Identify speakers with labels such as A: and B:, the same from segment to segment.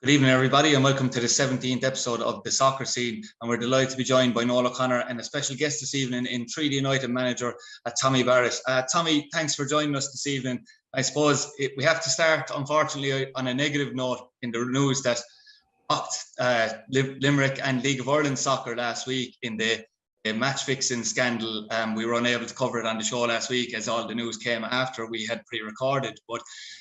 A: Good evening, everybody, and welcome to the 17th episode of the Soccer Scene. And we're delighted to be joined by Noel O'Connor and a special guest this evening in 3D United manager Tommy Barrett. Tommy, thanks for joining us this evening. I suppose we have to start, unfortunately, on a negative note in the news that Limerick and League of Ireland soccer last week in the match fixing scandal. We were unable to cover it on the show last week as all the news came after we had pre-recorded, but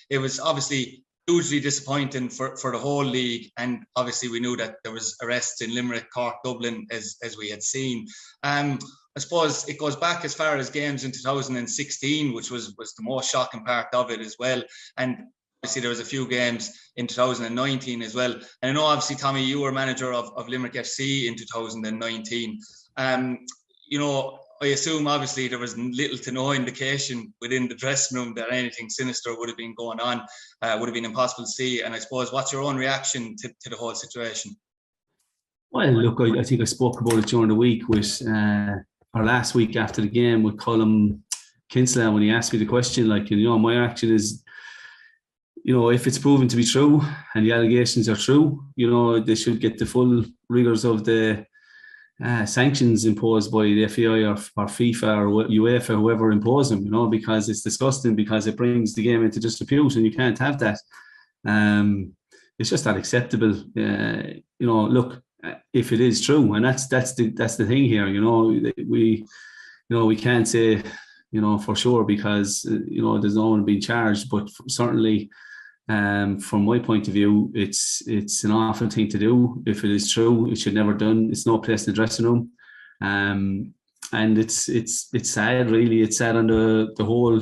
A: it was obviously hugely disappointing for the whole league, and obviously we knew that there was arrests in Limerick, Cork, Dublin as we had seen. I suppose it goes back as far as games in 2016, which was the most shocking part of it as well, and obviously there was a few games in 2019 as well. And I know obviously, Tommy, you were manager of Limerick FC in 2019. I assume obviously there was little to no indication within the dressing room that anything sinister would have been going on, would have been impossible to see. And I suppose, what's your own reaction to the whole situation?
B: Well, look, I think I spoke about it during the week with, or last week after the game with Colm Kinsella when he asked me the question. My reaction is, if it's proven to be true and the allegations are true, they should get the full rigours of the sanctions imposed by the FAI or FIFA or UEFA, whoever imposed them, because it's disgusting, because it brings the game into disrepute and you can't have that. It's just not acceptable. Look, if it is true, and that's the thing here, we can't say, for sure, because, there's no one being charged, but certainly, from my point of view, it's an awful thing to do. If it is true, it should never done. It's no place in the dressing room, and it's sad. Really, it's sad on the whole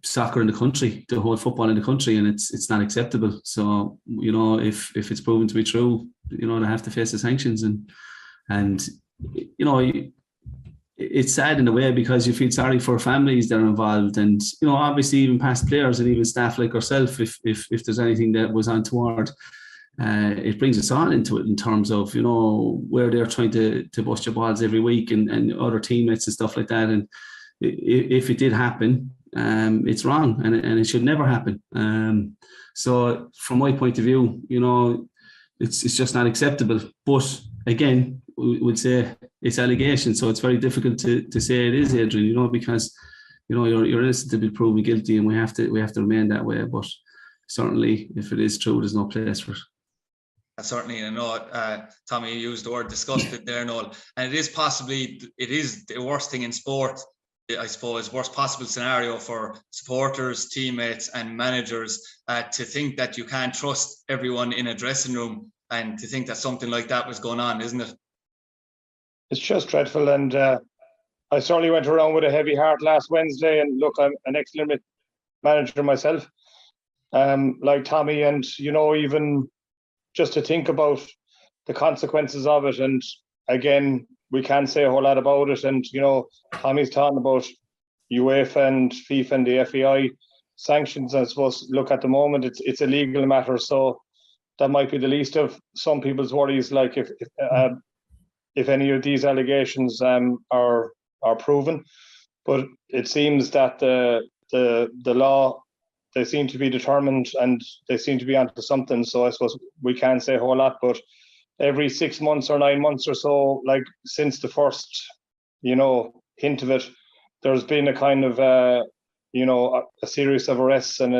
B: soccer in the country, the whole football in the country, and it's not acceptable. So if it's proven to be true, they have to face the sanctions, and it's sad in a way, because you feel sorry for families that are involved, and obviously even past players and even staff like ourselves. If there's anything that was untoward, it brings us all into it in terms of where they're trying to bust your balls every week and other teammates and stuff like that. And if it did happen, it's wrong, and it should never happen. So from my point of view, it's just not acceptable. But again, we would say it's allegations, so it's very difficult to say it is, Adrian, because you're innocent to be proven guilty, and we have to remain that way. But certainly, if it is true, there's no place for it.
A: Certainly, I know, Tommy, you used the word disgusted there, Noel, and it is the worst thing in sport, I suppose, worst possible scenario for supporters, teammates and managers, to think that you can't trust everyone in a dressing room, and to think that something like that was going on, isn't it?
C: It's just dreadful, and I certainly went around with a heavy heart last Wednesday. And look, I'm an ex-Limerick manager myself, like Tommy, and even just to think about the consequences of it. And again, we can't say a whole lot about it. And Tommy's talking about UEFA and FIFA and the FAI sanctions. I suppose, look, at the moment it's a legal matter, so that might be the least of some people's worries. Like if any of these allegations are proven, but it seems that the law, they seem to be determined and they seem to be onto something. So I suppose we can't say a whole lot, but every 6 months or 9 months or so, like since the first hint of it, there's been a kind of a series of arrests, and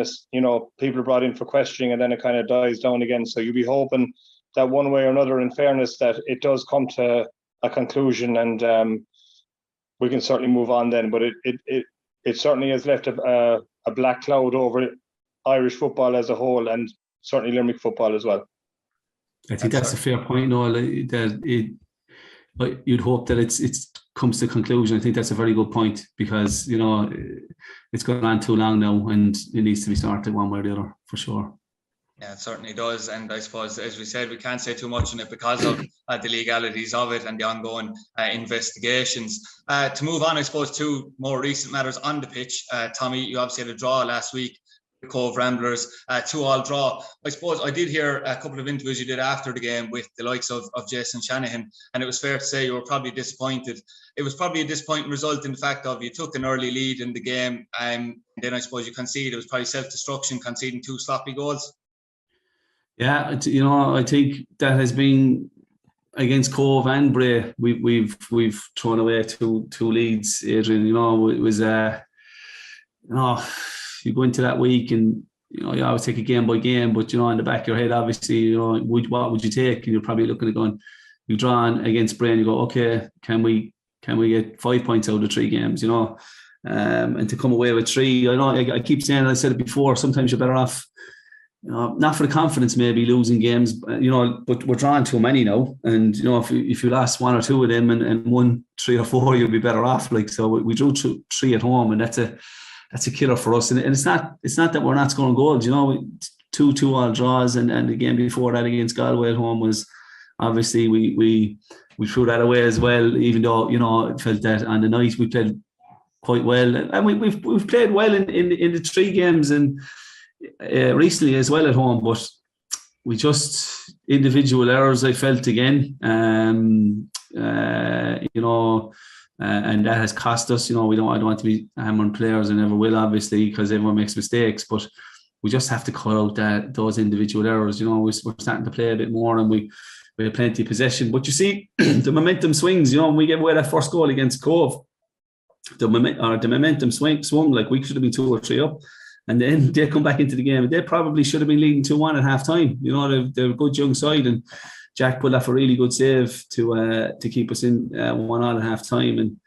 C: people are brought in for questioning, and then it kind of dies down again. So you'd be hoping that one way or another, in fairness, that it does come to a conclusion, and we can certainly move on then. But it certainly has left a black cloud over Irish football as a whole, and certainly Limerick football as well.
B: I think that's a fair point, Noel. You'd hope that it comes to conclusion. I think that's a very good point, because it's gone on too long now, and it needs to be sorted one way or the other, for sure.
A: Yeah, it certainly does. And I suppose, as we said, we can't say too much on it because of the legalities of it and the ongoing investigations. To move on, I suppose, to more recent matters on the pitch. Tommy, you obviously had a draw last week, the Cove Ramblers, 2-2 draw. I suppose I did hear a couple of interviews you did after the game with the likes of Jason Shanahan, and it was fair to say you were probably disappointed. It was probably a disappointing result in the fact of you took an early lead in the game, and then I suppose you conceded. It was probably self-destruction, conceding 2 sloppy goals.
B: Yeah, I think that has been against Cove and Bray. We've thrown away two leads, Adrian. It was you go into that week and you always take it game by game, but in the back of your head, obviously, what would you take? And you're probably looking at going, you draw on against Bray and you go, okay, can we get 5 points out of 3 games? And to come away with 3, I keep saying, I said it before, sometimes you're better off. Not for the confidence, maybe losing games, but we're drawing too many now. And if you lost 1 or 2 of them and won 3 or 4, you'll be better off. So we drew 3 at home, and that's a killer for us. And it's not that we're not scoring goals. 2-2 all draws, and the game before that against Galway at home was obviously we threw that away as well. Even though it felt that on the night we played quite well, and we've played well in the 3 games and. Recently as well at home, but we just individual errors I felt again, and that has cost us. I don't want to be hammering players, and never will, obviously, because everyone makes mistakes. But we just have to cut out those individual errors. We're starting to play a bit more, and we have plenty of possession. But you see, the momentum swings. When we gave away that first goal against Cove, the momentum swung. Like, we should have been 2 or 3 up. And then they come back into the game. They probably should have been leading 2-1 at half time. They're a good young side, and Jack pulled off a really good save to keep us in 1-1 at half time. And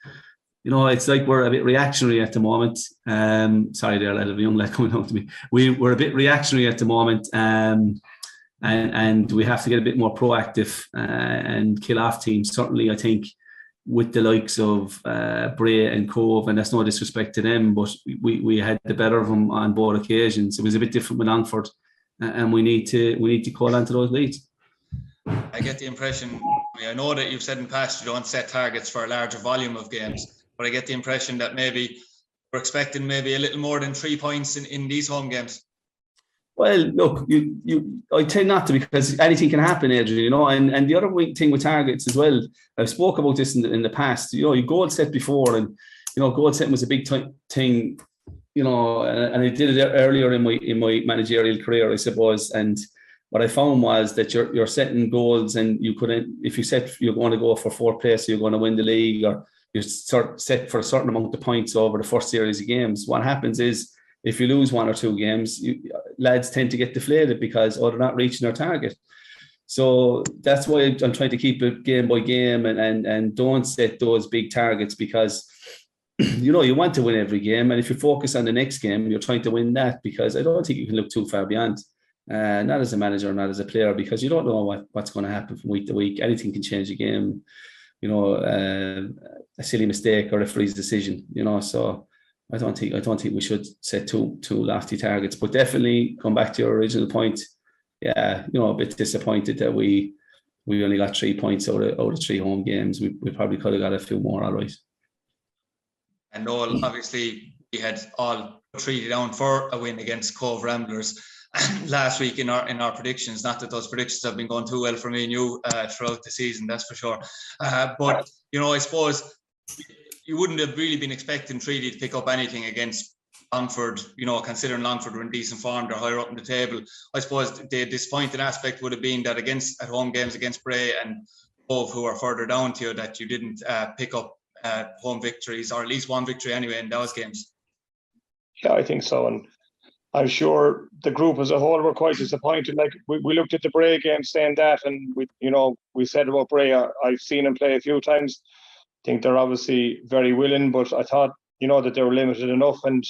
B: it's like we're a bit reactionary at the moment. Sorry, there, lad, a young lad coming up to me. We're a bit reactionary at the moment, and we have to get a bit more proactive and kill off teams. Certainly, I think, with the likes of Bray and Cove, and that's no disrespect to them, but we had the better of them on both occasions. It was a bit different with Longford, and we need to call on to those leads.
A: I get the impression, I know that you've said in the past you don't set targets for a larger volume of games, but I get the impression that maybe we're expecting maybe a little more than 3 points in these home games.
B: Well, look, I tend not to, because anything can happen, Adrian, and the other thing with targets as well, I've spoke about this in the past, you goal set before, and, goal setting was a big thing, and I did it earlier in my managerial career, I suppose, and what I found was that you're setting goals, and you couldn't, if you set you're going to go for 4th place, you're going to win the league, or you set for a certain amount of points over the first series of games. What happens is, if you lose 1 or 2 games, lads tend to get deflated because they're not reaching their target. So that's why I'm trying to keep it game by game and don't set those big targets, because you want to win every game, and if you focus on the next game, you're trying to win that, because I don't think you can look too far beyond. Not as a manager, not as a player, because you don't know what's going to happen from week to week. Anything can change a game. A silly mistake or a referee's decision. So. I don't think we should set too lofty targets, but definitely come back to your original point. Yeah, a bit disappointed that we only got 3 points out of 3 home games. We probably could have got a few more, all right.
A: And Noel, obviously, we had all 3 down for a win against Cove Ramblers last week in our predictions. Not that those predictions have been going too well for me and you throughout the season, that's for sure. But I suppose you wouldn't have really been expecting Treaty to pick up anything against Longford, considering Longford were in decent form, they're higher up in the table. I suppose the disappointing aspect would have been that at home games against Bray and Cove, who are further down to you, that you didn't pick up home victories, or at least 1 victory anyway in those games. Yeah,
C: I think so. And I'm sure the group as a whole were quite disappointed. Like, we looked at the Bray game saying that, and we said about Bray, I've seen them play a few times. I think they're obviously very willing, but I thought, that they were limited enough, and,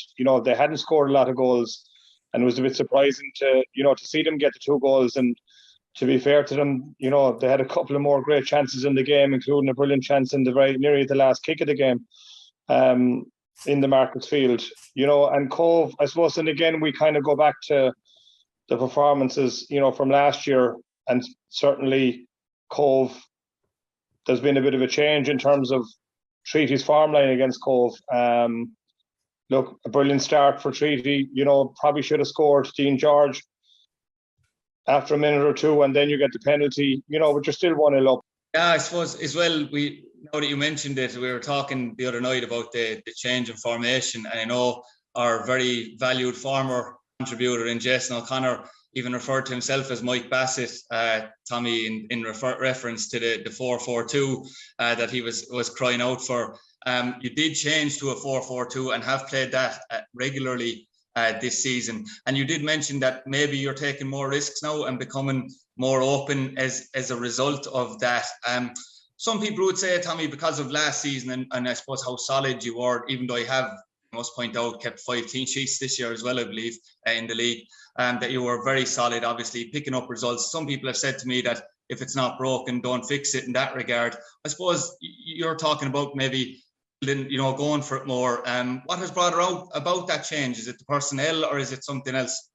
C: they hadn't scored a lot of goals, and it was a bit surprising to see them get the 2 goals. And to be fair to them, they had a couple of more great chances in the game, including a brilliant chance in nearly the last kick of the game, in the Markets Field, and Cove, I suppose. And again, we kind of go back to the performances, from last year, and certainly Cove, there's been a bit of a change in terms of Treaty's farm line against Cove. Look, a brilliant start for Treaty. Probably should have scored Dean George after a minute or 2, and then you get the penalty, but you're still 1-0 up.
A: Yeah, I suppose as well, now that you mentioned it, we were talking the other night about the change in formation, and I know our very valued former contributor in Jason O'Connor even referred to himself as Mike Bassett, Tommy, in reference to the 4-4-2 that he was crying out for. You did change to a 4-4-2 and have played that regularly this season. And you did mention that maybe you're taking more risks now and becoming more open as a result of that. Some people would say, Tommy, because of last season and I suppose how solid you were, even though I must point out, kept 5 clean sheets this year as well, I believe, in the league, that you were very solid, obviously, picking up results. Some people have said to me that if it's not broken, don't fix it in that regard. I suppose you're talking about maybe, going for it more. What has brought about that change? Is it the personnel or is it something else?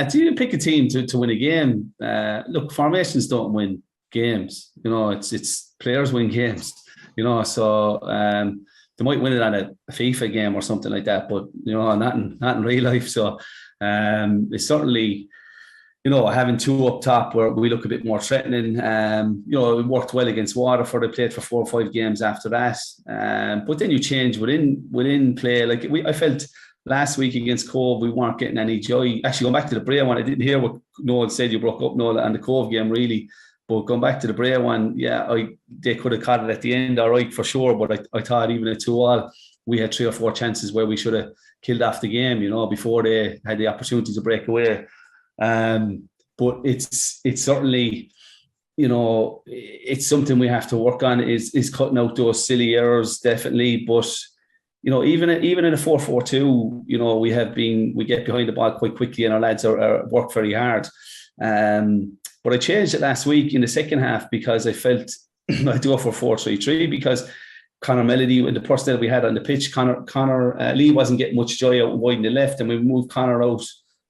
B: Do you pick a team to win a game? Look, formations don't win games. It's players win games. So they might win it on a FIFA game or something like that, but not in real life. So it's certainly, having 2 up top where we look a bit more threatening. It worked well against Waterford. I played for 4 or 5 games after that. But then you change within play. Like I felt last week against Cove, we weren't getting any joy. Actually, going back to the Bray one, I didn't hear what Noel said. You broke up, Noel, and the Cove game, really. But going back to the Bray one, they could have caught it at the end, all right, for sure. But I thought even at 2-2, we had 3 or 4 chances where we should have killed off the game, before they had the opportunity to break away. But it's certainly, it's something we have to work on is cutting out those silly errors, definitely. But even in a 4-4-2, we get behind the ball quite quickly and our lads are work very hard. But I changed it last week in the second half because I felt I'd go for 4-3-3 because Conor Melody and the personnel we had on the pitch, Conor Lee wasn't getting much joy out wide in the left, and we moved Conor out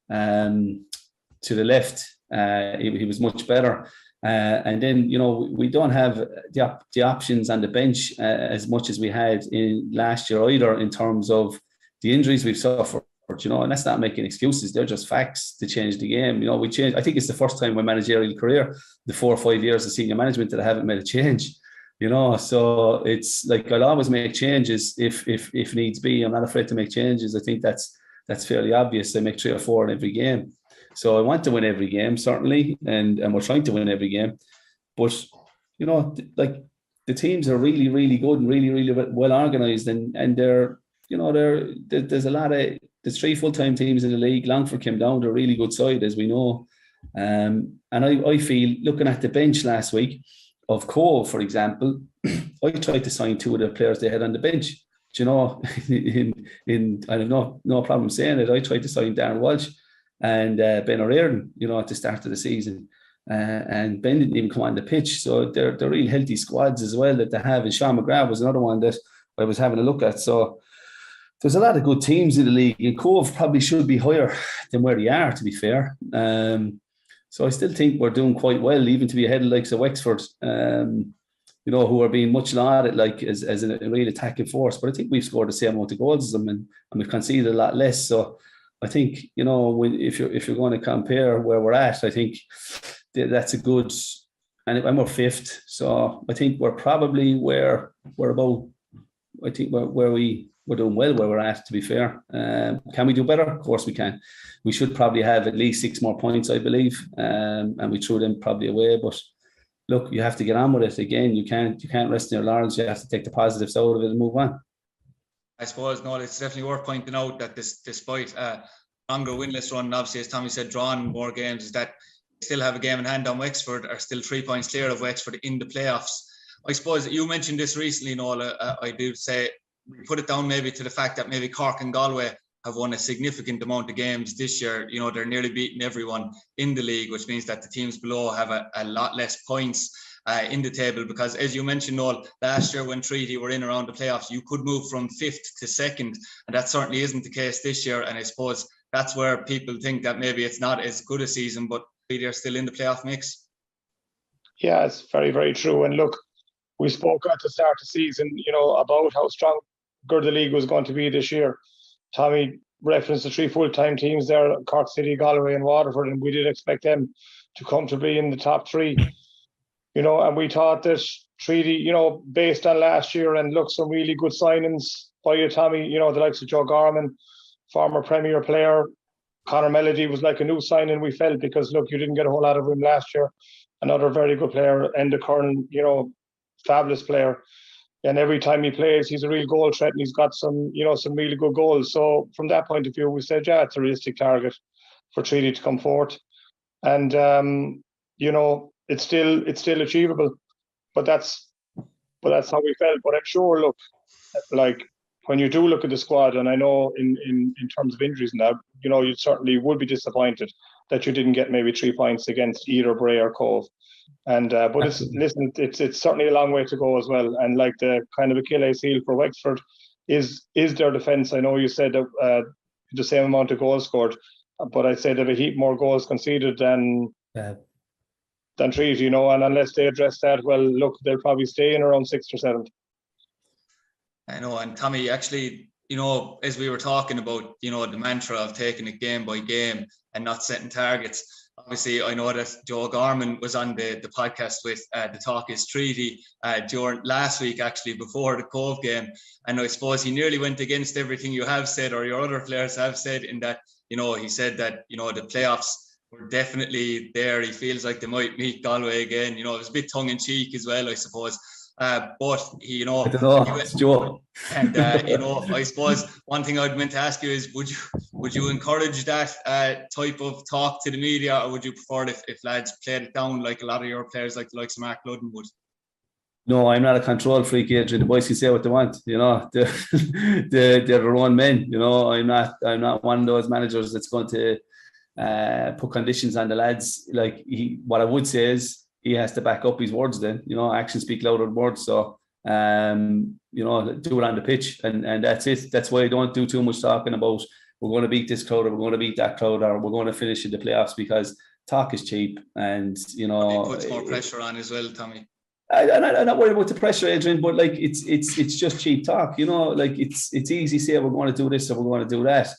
B: to the left. He was much better. And then, we don't have the options on the bench as much as we had in last year either in terms of the injuries we've suffered. And that's not making excuses. They're just facts to change the game. We changed. I think it's the first time in my managerial career, the 4 or 5 years of senior management, that I haven't made a change. So it's like I'll always make changes if needs be. I'm not afraid to make changes. I think that's fairly obvious. I make 3 or 4 in every game. So I want to win every game, certainly, and we're trying to win every game. But like the teams are really, really good and really, really well organised, and there's a lot of. There's 3 full-time teams in the league. Longford came down. They're a really good side, as we know. And I feel, looking at the bench last week of Cove, for example, I tried to sign 2 of the players they had on the bench. I have no problem saying it. I tried to sign Darren Walsh and Ben O'Riordan, at the start of the season. And Ben didn't even come on the pitch. So they're really healthy squads as well that they have. And Sean McGrath was another one that I was having a look at. So there's a lot of good teams in the league, and Cove probably should be higher than where they are, to be fair. So I still think we're doing quite well, even to be ahead of the likes of Wexford, who are being much lauded like as a real attacking force. But I think we've scored the same amount of goals as them, and we've conceded a lot less. So I think, if you're going to compare where we're at, I think that's a good, and we're 5th. So I think we're probably where we're about. I think we're doing well where we're at, to be fair. Can we do better? Of course we can. We should probably have at least 6 more points, I believe. And we threw them probably away. But look, you have to get on with it. Again, you can't rest in your laurels. You have to take the positives out of it and move on.
A: I suppose, Noel, it's definitely worth pointing out that despite a longer winless run, obviously, as Tommy said, drawn more games, is that they still have a game in hand on Wexford, are still 3 points clear of Wexford in the playoffs. I suppose you mentioned this recently, Noel. I do say, put it down maybe to the fact that maybe Cork and Galway have won a significant amount of games this year. They're nearly beating everyone in the league, which means that the teams below have a lot less points in the table. Because as you mentioned, Noel, last year when Treaty were in around the playoffs, you could move from 5th to 2nd, and that certainly isn't the case this year. And I suppose that's where people think that maybe it's not as good a season, but Treaty are still in the playoff mix.
C: Yeah, it's very, very true. And look, we spoke at the start of the season, about how strong the league was going to be this year. Tommy referenced the 3 full-time teams there, Cork City, Galway and Waterford, and we did expect them to come to be in the top 3. And we thought that Treaty, based on last year, and look, some really good signings by you, Tommy, the likes of Joe Gorman, former Premier player, Connor Melody was like a new signing, we felt, because look, you didn't get a whole lot of him last year. Another very good player, and the current, fabulous player. And every time he plays, he's a real goal threat, and he's got some really good goals. So from that point of view, we said, yeah, it's a realistic target for Treaty to come forth. And it's still achievable. But that's how we felt. But I'm sure, look, like when you do look at the squad, and I know in terms of injuries and that, you certainly would be disappointed that you didn't get maybe 3 points against either Bray or Cove. And but it's certainly a long way to go as well. And like the kind of Achilles heel for Wexford is their defence. I know you said the same amount of goals scored, but I'd say they've a heap more goals conceded than Treaty, and unless they address that, well, look, they'll probably stay in around 6th or 7th.
A: I know, and Tommy, actually, as we were talking about, the mantra of taking it game by game and not setting targets. Obviously, I know that Joe Gorman was on the podcast with The Talk is Treaty during last week, actually, before the Cove game. And I suppose he nearly went against everything you have said, or your other players have said, in that, he said that, the playoffs were definitely there. He feels like they might meet Galway again. It was a bit tongue in cheek as well, I suppose. But I don't know, it's Joe. And I suppose one thing I'd meant to ask you is, would you encourage that type of talk to the media, or would you prefer it if lads played it down like a lot of your players, like the likes of Mark Ludden would?
B: No, I'm not a control freak, Adrian. The boys can say what they want. They're their own men. I'm not one of those managers that's going to put conditions on the lads. What I would say is, he has to back up his words then. Actions speak louder than words. So, do it on the pitch. And that's it. That's why I don't do too much talking about, we're going to beat this crowd, or we're going to beat that crowd, or we're going to finish in the playoffs, because talk is cheap. And,
A: it puts more pressure on as well, Tommy.
B: I'm not worried about the pressure, Adrian, but it's just cheap talk. It's easy to say we're going to do this or we're going to do that.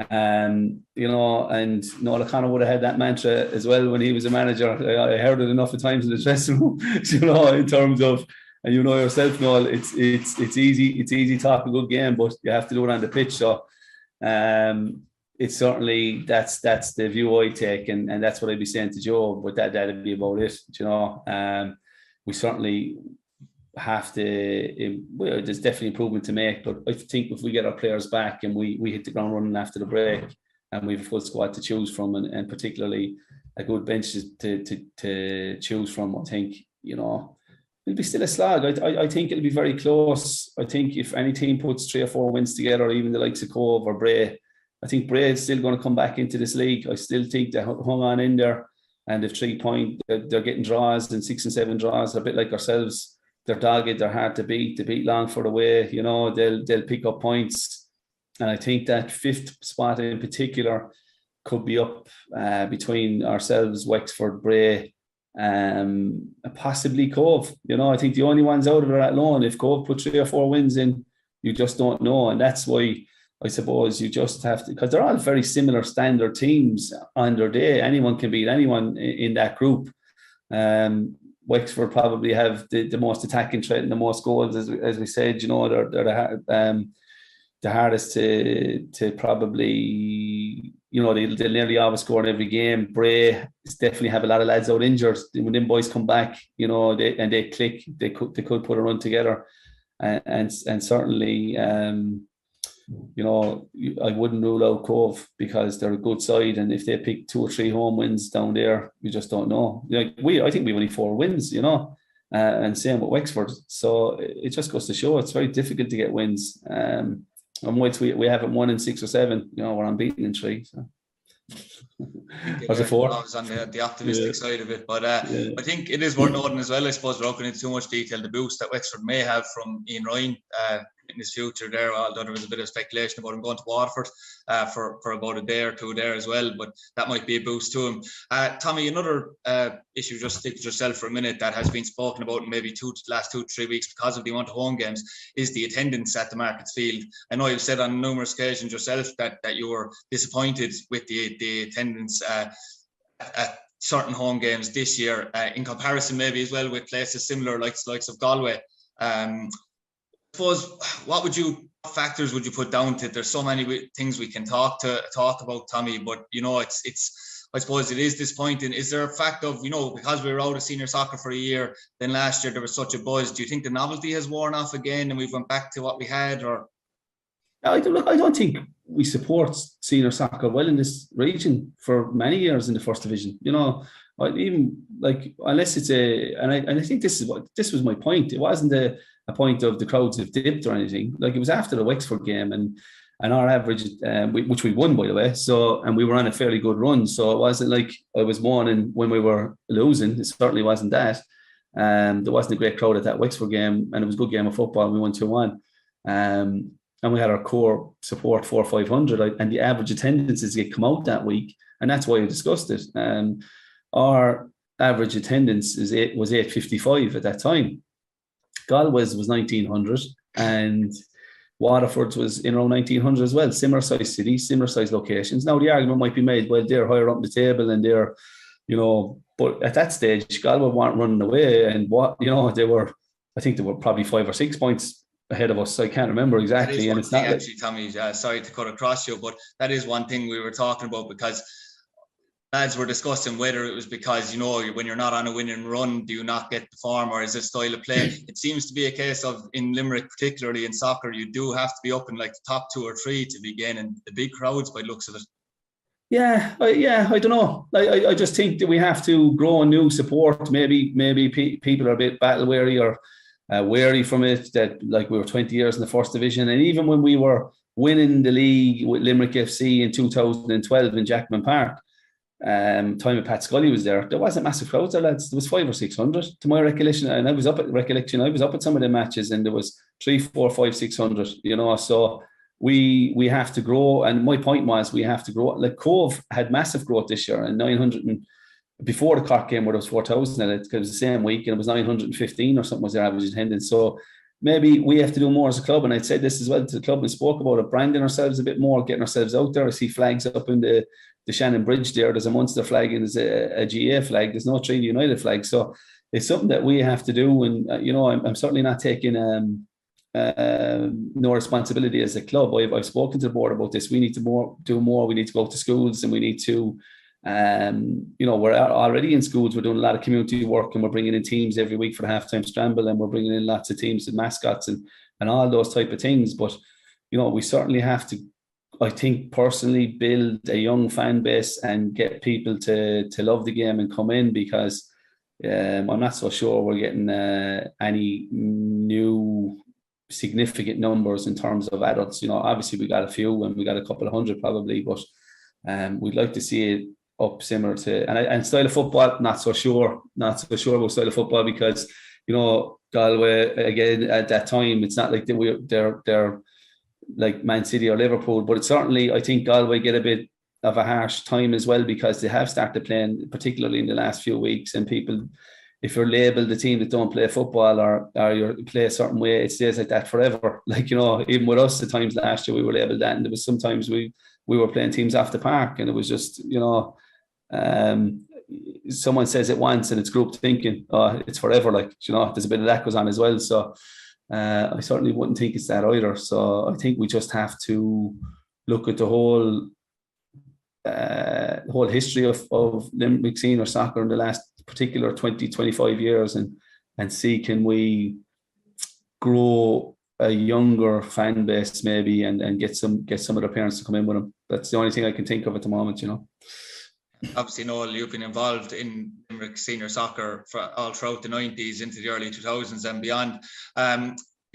B: And Noel O'Connor would have had that mantra as well when he was a manager. I heard it enough of times in the dressing room, in terms of, and yourself, Noel, it's easy to talk a good game, but you have to do it on the pitch. So it's certainly that's the view I take, and that's what I'd be saying to Joe. But that'd be about it. We certainly have to. There's definitely improvement to make, but I think if we get our players back and we hit the ground running after the break, and we've a full squad to choose from, and particularly a good bench to choose from, I think it'll be still a slog. I think it'll be very close. I think if any team puts 3 or 4 wins together, or even the likes of Cove or Bray, I think Bray is still going to come back into this league. I still think they hung on in there, and if 3 point, they're getting draws, and 6 and 7 draws, a bit like ourselves. They're dogged, they're hard to beat. They beat Longford away. They'll pick up points, and I think that 5th spot in particular could be up between ourselves, Wexford, Bray, possibly Cove. I think the only ones out of it at loan. If Cove put 3 or 4 wins in, you just don't know, and that's why I suppose you just have to, because they're all very similar standard teams on their day. Anyone can beat anyone in that group. Wexford probably have the most attacking threat and the most goals, as we said. They're the hardest to probably, they'll nearly always score in every game. Bray definitely have a lot of lads out injured. When them boys come back, they click, they could put a run together, and certainly, I wouldn't rule out Cove, because they're a good side, and if they pick 2 or 3 home wins down there, you just don't know. I think we've only 4 wins, and same with Wexford. So it just goes to show it's very difficult to get wins. And once we haven't won in 6 or 7, we're unbeaten in 3. So. Was it 4?
A: I was on the optimistic side of it, but I think it is worth noting as well, I suppose, without going into too much detail, the boost that Wexford may have from Ian Ryan in his future there, although there was a bit of speculation about him going to Waterford for about a day or 2 there as well, but that might be a boost to him. Tommy, another issue, just stick with yourself for a minute, that has been spoken about in maybe last 2 to 3 weeks because of the amount of home games, is the attendance at the Markets Field. I know you've said on numerous occasions yourself that you were disappointed with the attendance at certain home games this year, in comparison maybe as well with places similar, like the likes of Galway. I suppose, what would you factors would you put down to it? There's so many things we can talk about, Tommy, but it's I suppose it is disappointing. Is there a fact of, because we were out of senior soccer for a year, then last year there was such a buzz. Do you think the novelty has worn off again and we've went back to what we had? Or
B: I don't think we support senior soccer well in this region for many years in the first division. Even like, unless it's and I think this was my point. It wasn't a point of the crowds have dipped or anything. Like, it was after the Wexford game and our average, which we won, by the way. So, and we were on a fairly good run. So it wasn't like I was mourning when we were losing. It certainly wasn't that. There wasn't a great crowd at that Wexford game, and it was a good game of football. And we won 2-1. And we had our core support 400 or 500, and the average attendances get come out that week, and that's why I discussed it. Our average attendance was 855 at that time. Galway's was 1900, and Waterford's was in around 1900 as well. Similar size cities, similar size locations. Now the argument might be made, well, they're higher up the table and they're, but at that stage, Galway weren't running away, and I think they were probably 5 or 6 points ahead of us. I can't remember exactly.
A: And
B: it's not
A: actually, Tommy, sorry to cut across you, but that is one thing we were talking about, because lads were discussing whether it was because, when you're not on a winning run, do you not get the form, or is it style of play? It seems to be a case of, in Limerick, particularly in soccer, you do have to be up in like the top 2 or 3 to be gaining the big crowds by the looks of it.
B: Yeah, I don't know. I just think that we have to grow a new support. Maybe people are a bit battle weary or wary from it, that like we were 20 years in the first division. And even when we were winning the league with Limerick FC in 2012 in Jackman Park, time of Pat Scully was there wasn't massive crowds there, lads. There was 500 or 600 to my recollection, and I was up at some of the matches, and there was 300, 400, 500, 600, so we have to grow. And my point was, we have to grow. Like, Cove had massive growth this year, and 900, and before the Cork game where there was 4,000 in it, because it was the same week, and it was 915 or something was their average attendance. So maybe we have to do more as a club, and I'd said this as well to the club and spoke about it, branding ourselves a bit more, getting ourselves out there. I see flags up in the Shannon Bridge there. There's a Munster flag and there's a GA flag. There's no Trinity United flag. So it's something that we have to do. And, I'm certainly not taking no responsibility as a club. I've spoken to the board about this. We need to do more. We need to go to schools, and we need to, we're already in schools. We're doing a lot of community work, and we're bringing in teams every week for the halftime scramble, and we're bringing in lots of teams and mascots and all those type of things. But, we certainly have to, I think, personally build a young fan base and get people to love the game and come in, because I'm not so sure we're getting any new significant numbers in terms of adults. Obviously we got a few, and we got a couple of hundred probably, but we'd like to see it up similar to, and style of football, not so sure about style of football, because Galway, again, at that time, it's not like they're like Man City or Liverpool, but it's certainly, I think Galway get a bit of a harsh time as well, because they have started playing, particularly in the last few weeks, and people, if you're labelled a team that don't play football or you play a certain way, it stays like that forever. Like, even with us, at times last year we were labelled that, and there was sometimes we were playing teams off the park, and it was just, someone says it once and it's group thinking, it's forever. Like, there's a bit of that goes on as well. So I certainly wouldn't think it's that either. So I think we just have to look at the whole history of Limerick senior soccer in the last particular 20, 25 years and see, can we grow a younger fan base maybe, and get some of their parents to come in with them. That's the only thing I can think of at the moment,
A: Obviously, Noel, you've been involved in Limerick senior soccer for all throughout the 90s into the early 2000s and beyond.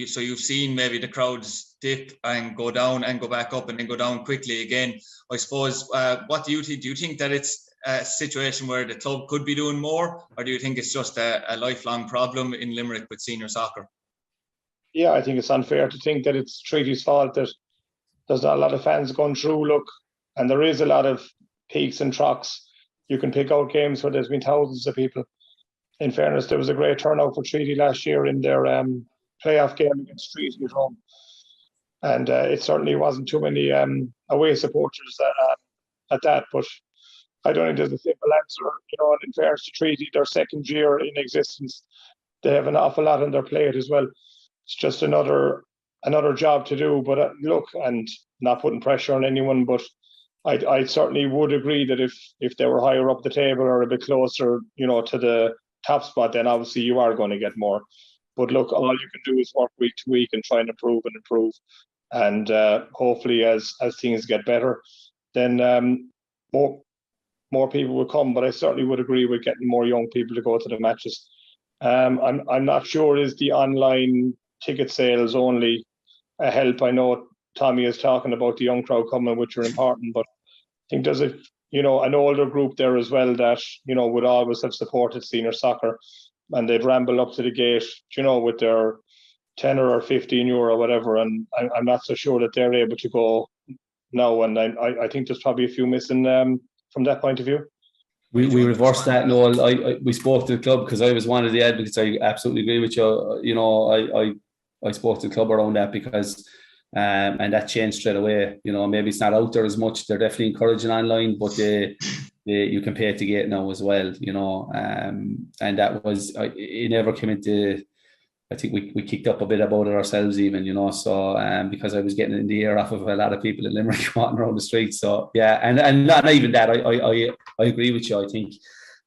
A: So you've seen maybe the crowds dip and go down and go back up and then go down quickly again. I suppose, what do you think? Do you think that it's a situation where the club could be doing more, or do you think it's just a lifelong problem in Limerick with senior soccer?
C: Yeah, I think it's unfair to think that it's Treaty's fault that there's not a lot of fans going through. Look, and there is a lot of peaks and troughs. You can pick out games where there's been thousands of people. In fairness, there was a great turnout for Treaty last year in their playoff game against Treaty at home. And it certainly wasn't too many away supporters at that. But I don't think there's a simple answer. And in fairness to Treaty, their second year in existence, they have an awful lot on their plate as well. It's just another another job to do. But look, and not putting pressure on anyone, but I certainly would agree that if they were higher up the table or a bit closer, to the top spot, then obviously you are going to get more. But look, all you can do is work week to week and try and improve. And hopefully as things get better, then more people will come. But I certainly would agree with getting more young people to go to the matches. I'm not sure is the online ticket sales only a help. I know Tommy is talking about the young crowd coming, which are important, but I think there's an older group there as well that, would always have supported senior soccer, and they'd ramble up to the gate, with their €10 or €15 or whatever. And I'm not so sure that they're able to go now. And I think there's probably a few missing from that point of view.
B: We reversed that, Noel. We spoke to the club because I was one of the advocates. I absolutely agree with you. I spoke to the club around that because and that changed straight away. Maybe it's not out there as much. They're definitely encouraging online, but you can pay to get now as well. And that was it never came into. I think we kicked up a bit about it ourselves even, so because I was getting in the ear off of a lot of people in Limerick walking around the streets. So yeah, and not even that. I agree with you. I think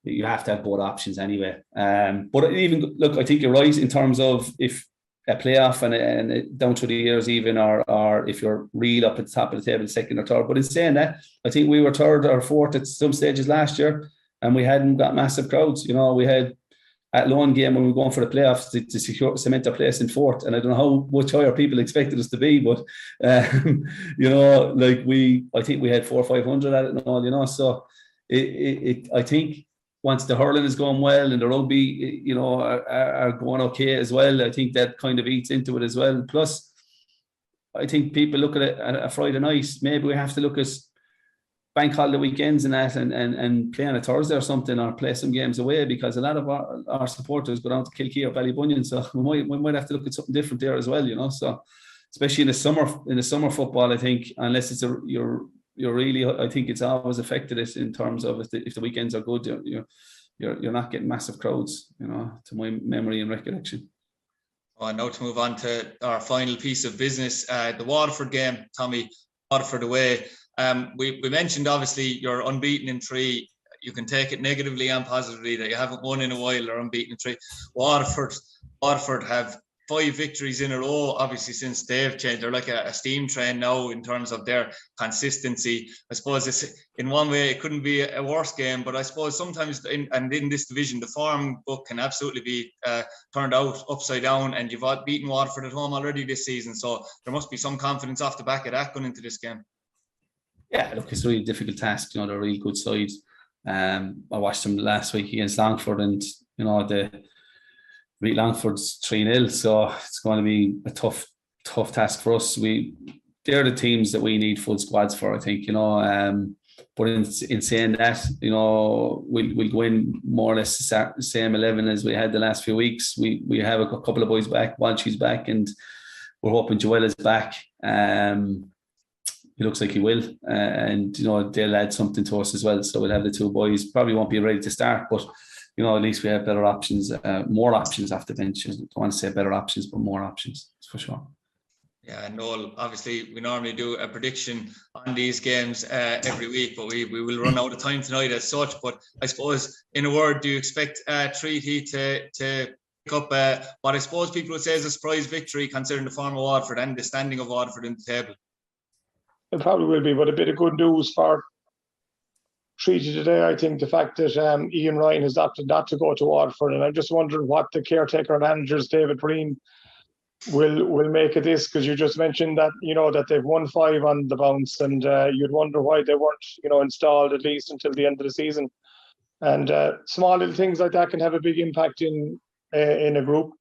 B: you have to have both options anyway. But even look, I think you're right in terms of if a playoff and down through the years even, or if you're real up at the top of the table, second or third. But in saying that, I think we were third or fourth at some stages last year, and we hadn't got massive crowds. We had at Lone game when we were going for the playoffs to cement our place in fourth, and I don't know how much higher people expected us to be, but I think we had 400 or 500 at it and all, so I think once the hurling is going well and the rugby, are going okay as well, I think that kind of eats into it as well. Plus, I think people look at it at a Friday night. Maybe we have to look at bank holiday weekends and that, and play on a Thursday or something, or play some games away, because a lot of our supporters go down to Kilkee or Ballybunion, so we might have to look at something different there as well, So, especially in the summer football, I think, unless it's you're really, I think it's always affected it in terms of if the weekends are good, you're not getting massive crowds, to my memory and recollection.
A: Well, now to move on to our final piece of business, the Waterford game, Tommy. Waterford away. We mentioned obviously you're unbeaten in 3. You can take it negatively and positively that you haven't won in a while or unbeaten in 3. Waterford have 5 victories in a row, obviously, since they've changed. They're like a steam train now in terms of their consistency. I suppose in one way it couldn't be a worse game, but I suppose sometimes in this division, the form book can absolutely be turned out upside down, and you've beaten Waterford at home already this season. So there must be some confidence off the back of that going into this game. Yeah,
B: look, it's a really difficult task. They're a really good side. I watched them last week against Longford, and the beat Longford's 3-0, so it's going to be a tough task for us. They're the teams that we need full squads for, I think. But in saying that, we'll go in more or less the same 11 as we had the last few weeks. We have a couple of boys back. Walshy's back, and we're hoping Joel is back. He looks like he will, and they'll add something to us as well. So we'll have the 2 boys. Probably won't be ready to start, but at least we have better options, more options off the bench. I don't want to say better options, but more options, for sure.
A: Yeah, Noel, obviously we normally do a prediction on these games every week, but we will run out of time tonight as such. But I suppose, in a word, do you expect Treaty to pick up what I suppose people would say is a surprise victory, considering the form of Waterford and the standing of Waterford in the table?
C: It probably will be, but a bit of good news for Treaty today. I think the fact that Ian Ryan has opted not to go to Waterford, and I'm just wondering what the caretaker managers, David Breen, will make of this, because you just mentioned that that they've won 5 on the bounce, and you'd wonder why they weren't installed at least until the end of the season. And small little things like that can have a big impact in a group.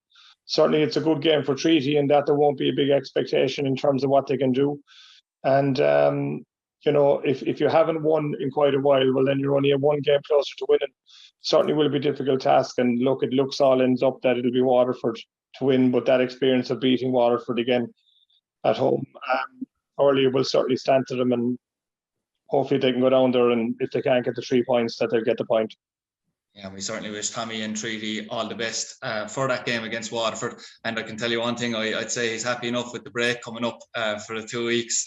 C: Certainly, it's a good game for Treaty, and that there won't be a big expectation in terms of what they can do. And if you haven't won in quite a while, well, then you're only 1 game closer to winning. Certainly will be a difficult task. And look, it looks all ends up that it'll be Waterford to win, but that experience of beating Waterford again at home earlier will certainly stand to them, and hopefully they can go down there, and if they can't get the 3 points, that they'll get the point.
A: Yeah, we certainly wish Tommy and Treaty all the best for that game against Waterford. And I can tell you one thing, I'd say he's happy enough with the break coming up for the 2 weeks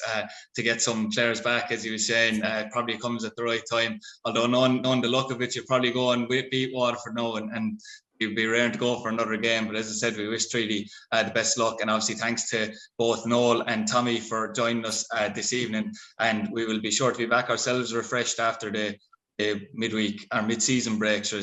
A: to get some players back, as he was saying. It probably comes at the right time. Although knowing the luck of it, you probably go and beat Waterford now and you'd be raring to go for another game. But as I said, we wish Treaty the best luck. And obviously thanks to both Noel and Tommy for joining us this evening. And we will be sure to be back ourselves refreshed after the midweek or mid-season break. So